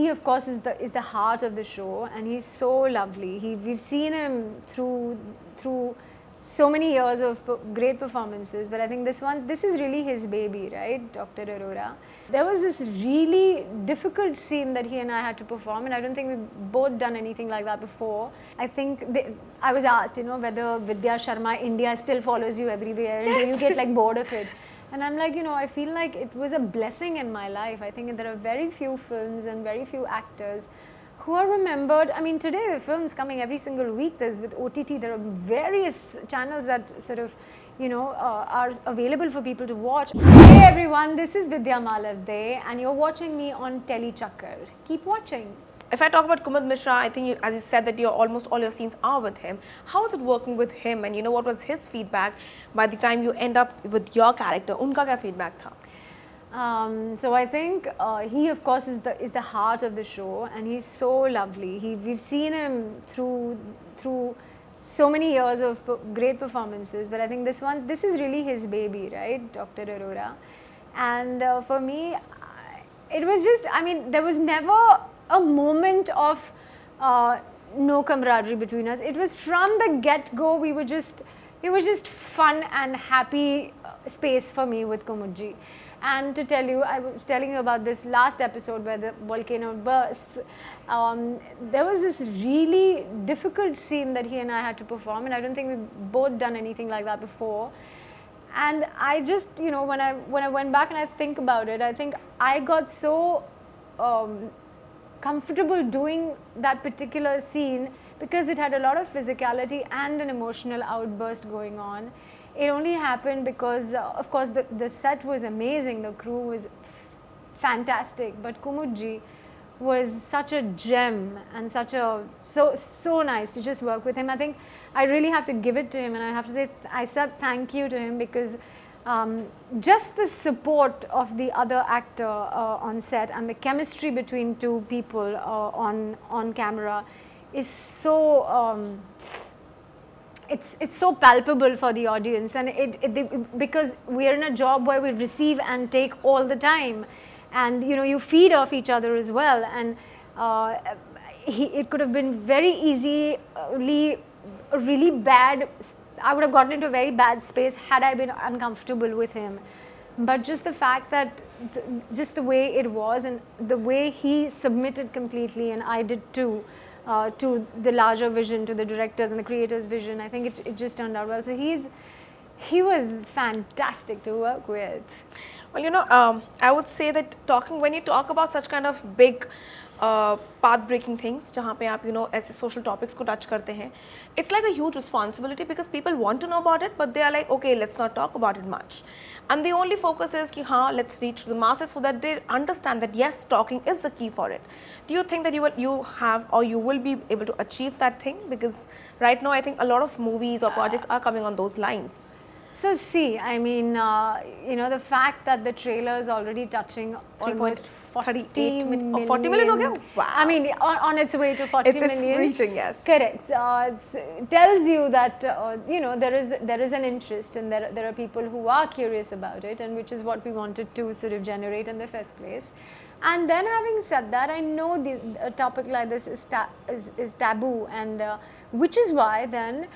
he of course is the heart of the show, and he's so lovely. We've seen him through so many years of great performances, but I think this is really his baby, right, Dr. Aurora. There was this really difficult scene that he and I had to perform, and I don't think we've both done anything like that before. I think I was asked, whether Vidya Sharma India still follows you everywhere, and do you get like bored of it? And I'm like, I feel like it was a blessing in my life. I think there are very few films and very few actors who are remembered. I mean, today the films coming every single week. There's with OTT, there are various channels that sort of, are available for people to watch. Hey everyone, this is Vidya Malavade, and you're watching me on TELLYCHAKKAR. Keep watching. If I talk about Kumud Mishra, I think as you said that almost all your scenes are with him. How was it working with him, and what was his feedback by the time you end up with your character? Unka kya feedback tha? So I think he of course is the heart of the show, and he's so lovely. We've seen him through so many years of great performances, but I think this is really his baby, right, Dr. Aurora. And for me, it was just, there was never a moment of no camaraderie between us. It was from the get-go. It was just fun and happy space for me with Kumudji. And to tell you, I was telling you about this last episode where the volcano bursts. There was this really difficult scene that he and I had to perform, and I don't think we've both done anything like that before. And I just, when I went back and I think about it, I think I got so comfortable doing that particular scene because it had a lot of physicality and an emotional outburst going on. It only happened because, of course, the set was amazing, the crew was fantastic, but Kumudji was such a gem and so nice to just work with him. I think I really have to give it to him, and I have to say, I said thank you to him because just the support of the other actor on set and the chemistry between two people on camera is so it's so palpable for the audience, and because we are in a job where we receive and take all the time, and you feed off each other as well, and it could have been very easily a really bad. I would have gotten into a very bad space had I been uncomfortable with him. But just the fact that, just the way it was and the way he submitted completely, and I did too, to the larger vision, to the directors and the creators' vision, I think it just turned out well. So he was fantastic to work with. Well, I would say that when you talk about such kind of big path-breaking things, जहाँ पे आप ऐसे social topics को touch करते हैं, it's like a huge responsibility because people want to know about it, but they are like, okay, let's not talk about it much, and the only focus is कि हाँ, let's reach the masses so that they understand that yes, talking is the key for it. Do you think that you have or you will be able to achieve that thing? Because right now I think a lot of movies or projects are coming on those lines. So see, the fact that the trailer is already touching almost 40 million. Oh, 40 million ho gaya? Wow. On its way to 40 million. It's reaching, yes. Correct. It tells you that, there is an interest, and there are people who are curious about it, and which is what we wanted to sort of generate in the first place. And then having said that, I know a topic like this is taboo, and which is why then,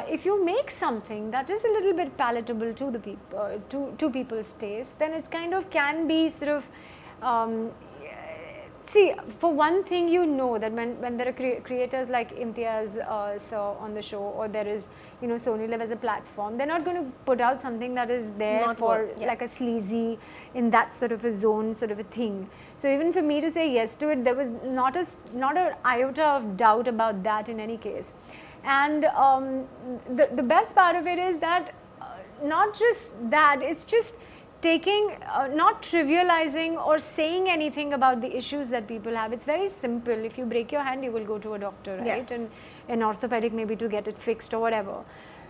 if you make something that is a little bit palatable to the people, to people's taste, then it kind of can be sort of. See, for one thing, that when there are creators like Imtiaz on the show, or there is Sony Live as a platform, they're not going to put out something that is there like a sleazy, in that sort of a zone sort of a thing. So even for me to say yes to it, there was not an iota of doubt about that in any case. And the best part of it is that not just that, it's just taking, not trivializing or saying anything about the issues that people have. It's very simple. If you break your hand, you will go to a doctor, right? Yes. And an orthopedic maybe to get it fixed or whatever.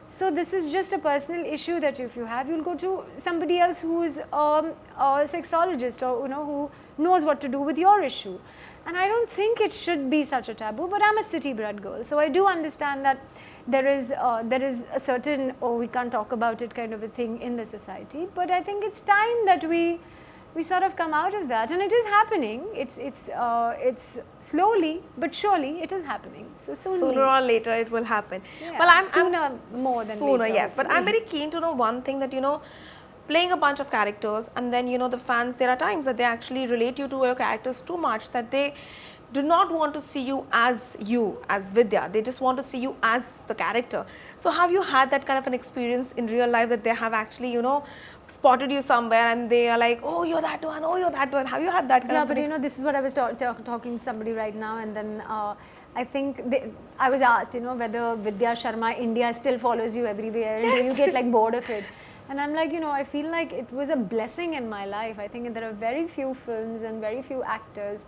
So this is just a personal issue that if you have, you'll go to somebody else who is a sexologist, or who knows what to do with your issue. And I don't think it should be such a taboo, but I'm a city-bred girl, so I do understand that there is a certain, we can't talk about it kind of a thing in the society. But I think it's time that we we sort of come out of that, and it is happening. It's slowly but surely it is happening. So sooner or later it will happen. Yeah, Well, I'm sooner more than sooner, later, yes. But I'm hopefully. very keen to know one thing, that playing a bunch of characters, and then the fans, there are times that they actually relate you to your characters too much, that they do not want to see you as Vidya. They just want to see you as the character. So have you had that kind of an experience in real life, that they have actually spotted you somewhere and they are like, oh, you're that one, oh, you're that one? Have you had that kind Yeah, of but this is what I was talking to somebody right now, and then I think I was asked, whether Vidya Sharma India still follows you everywhere, and do you get like bored of it? And I'm like, I feel like it was a blessing in my life. I think there are very few films and very few actors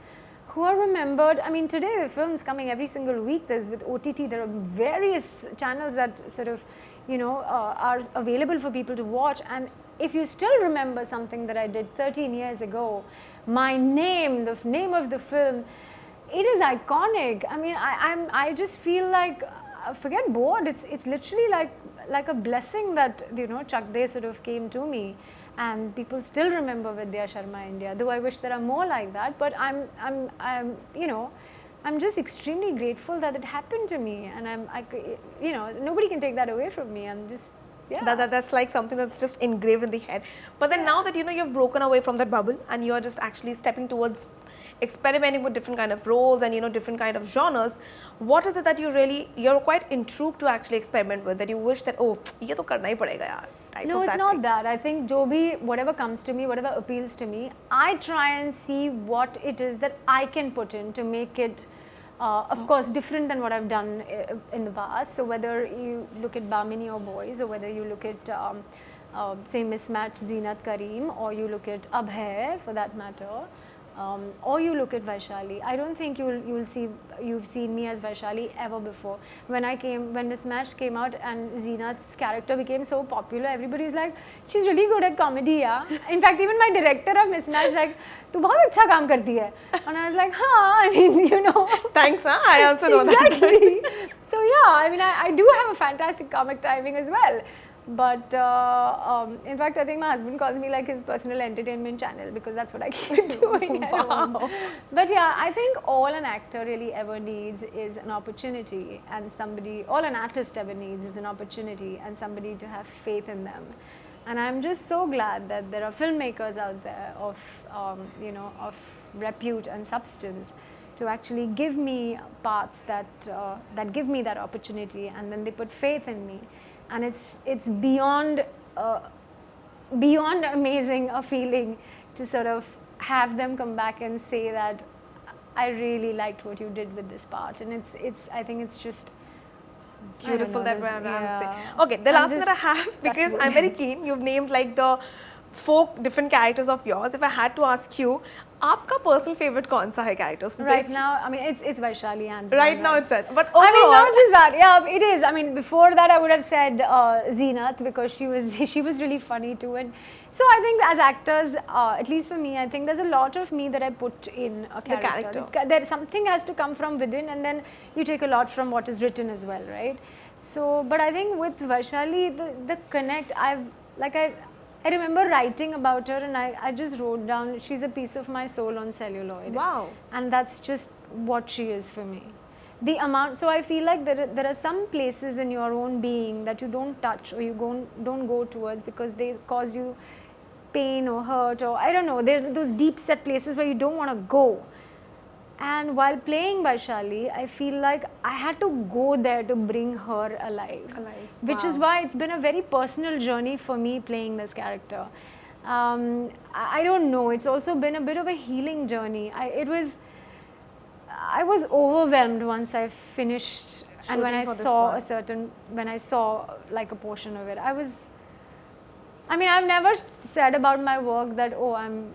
who are remembered. I mean, today the films coming every single week. There's with OTT, there are various channels that sort of, are available for people to watch. And if you still remember something that I did 13 years ago, my name, the name of the film, it is iconic. I mean, I just feel like, forget bored. It's literally like a blessing that Chak sort of came to me, and people still remember Vidya Sharma India. Though I wish there are more like that, but I'm just extremely grateful that it happened to me, and nobody can take that away from me. I'm just. Yeah. That's like something that's just engraved in the head. But then now that you've broken away from that bubble, and you're just actually stepping towards experimenting with different kind of roles and different kind of genres, what is it that you're quite intrigued to actually experiment with, that you wish that, oh, ye to karna hi padega yaar? No, it's not that. I think whatever comes to me, whatever appeals to me, I try and see what it is that I can put in to make it of course different than what I've done in the past. So whether you look at Bamini or Boys, or whether you look at say Mismatched Zeenat Kareem, or you look at Abhay for that matter, or you look at Vaishali. I don't think you've seen me as Vaishali ever before. When Mismatched came out and Zeenat's character became so popular, everybody's like, she's really good at comedy, yeah. In fact, even my director of Mismatched like, tu bahut acha kaam karti hai. And I was like, I mean, Thanks, huh? I also know exactly. So yeah, I mean, I do have a fantastic comic timing as well. But in fact, I think my husband calls me like his personal entertainment channel, because that's what I keep doing at home. But yeah, I think all an actor really ever needs is an opportunity, and all an artist ever needs is an opportunity and somebody to have faith in them. And I'm just so glad that there are filmmakers out there of repute and substance to actually give me parts that give me that opportunity, and then they put faith in me. And it's beyond amazing a feeling to sort of have them come back and say that I really liked what you did with this part, and I think it's just beautiful that way around. Yeah. Okay, the last one that I have, because I'm very keen, you've named like the 4 different characters of yours. If I had to ask you, आपका personal favorite कौन सा है characters? Right now, I mean, it's Vaishali hands down. Right now it's that. But overall, I mean, not just that. Yeah, it is. I mean, before that, I would have said Zeenat, because she was really funny too. And so I think as actors, at least for me, I think there's a lot of me that I put in a character. Something has to come from within, and then you take a lot from what is written as well, right? So, but I think with Vaishali, the connect, I remember writing about her, and I just wrote down, she's a piece of my soul on celluloid. Wow. And that's just what she is for me. So I feel like there are some places in your own being that you don't touch, or you don't go towards, because they cause you pain or hurt, or I don't know, there are those deep set places where you don't want to go. And while playing Vaishali, I feel like I had to go there to bring her alive. Which is why it's been a very personal journey for me playing this character. I don't know, it's also been a bit of a healing journey. I was overwhelmed once I finished, and when I saw like a portion of it, I've never said about my work that, oh, I'm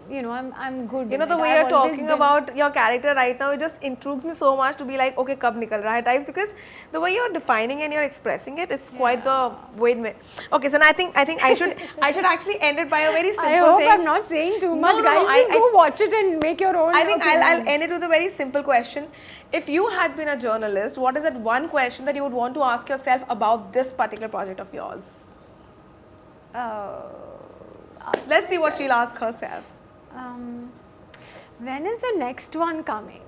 good. The way you're talking about your character right now, it just intrigues me so much to be like, okay, kab nikal raha hai types, because the way you're defining and you're expressing it is quite the way. Okay, so I think I should actually end it by a very simple thing. I hope I'm not saying too much, guys. Just go watch it and make your own. I think I'll end it with a very simple question. If you had been a journalist, what is that one question that you would want to ask yourself about this particular project of yours? Let's see what she'll ask herself. When is the next one coming?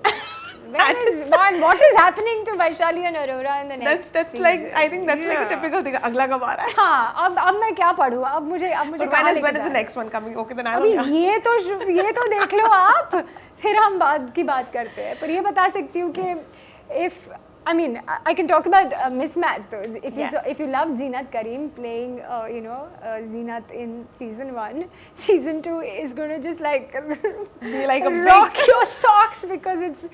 What is happening to Vaishali and Aurora in the next That's season? like, I think that's like a typical thing. अगला कब आ रहा है? हाँ, अब मैं क्या पढ़ूँ? अब मुझे When is the next one coming? Okay, then I don't know. ये तो देख लो आप, फिर हम बाद की बात करते हैं. पर ये बता सकती हूँ कि I can talk about a mismatch though. If you love Zeenat Karim playing, Zeenat in season 1, season 2 is going to just like be like a rock your socks because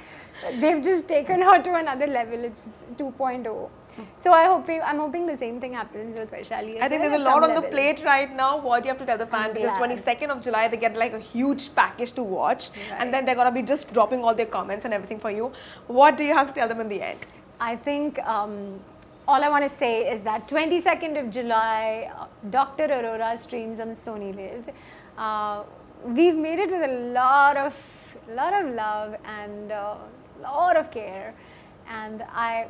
they've just taken her to another level. It's 2.0. So I'm hoping the same thing happens with Vaishali. I think there's a lot on the plate right now. What do you have to tell the fans? Because 22nd of July they get like a huge package to watch, and then they're gonna be just dropping all their comments and everything for you. What do you have to tell them in the end? I think all I want to say is that 22nd of July, Dr. Aurora streams on Sony Live. We've made it with a lot of love and a lot of care, and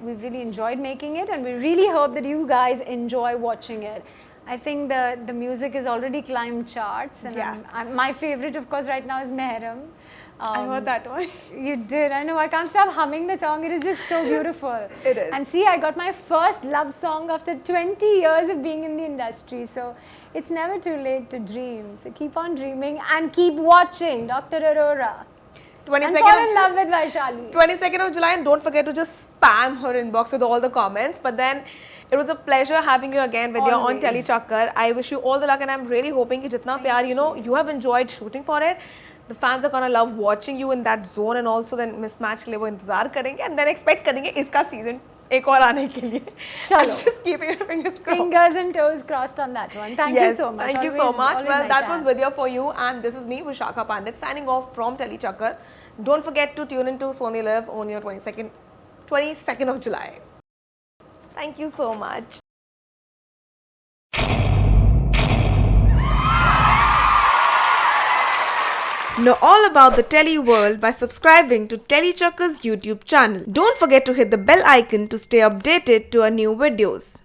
we've really enjoyed making it, and we really hope that you guys enjoy watching it. I think the music has already climbed charts, and my favorite, of course, right now is Mehram. I heard that one. You did. I know. I can't stop humming the song. It is just so beautiful. It is. And see, I got my first love song after 20 years of being in the industry. So it's never too late to dream. So keep on dreaming and keep watching Dr. Aurora. 22nd and fall in love with Vaishali. 22nd of July, and don't forget to just spam her inbox with all the comments. But then it was a pleasure having you again, Vidya, on TELLYCHAKKAR. I wish you all the luck, and I'm really hoping that jitna pyar, you have enjoyed shooting for it. The fans are gonna love watching you in that zone, and also then mismatch के लिए वो इंतजार करेंगे, and then expect करेंगे इसका season एक और आने के लिए. चलो. Just keeping your fingers crossed. Fingers and toes crossed on that one. Thank you so much. Thank you so much. Well, that was Vidya for you, and this is me, Vishakha Pandit, signing off from TELLYCHAKKAR. Don't forget to tune into Sony Live on your 22nd of July. Thank you so much. Know all about the Telly world by subscribing to TELLYCHAKKAR's YouTube channel. Don't forget to hit the bell icon to stay updated to our new videos.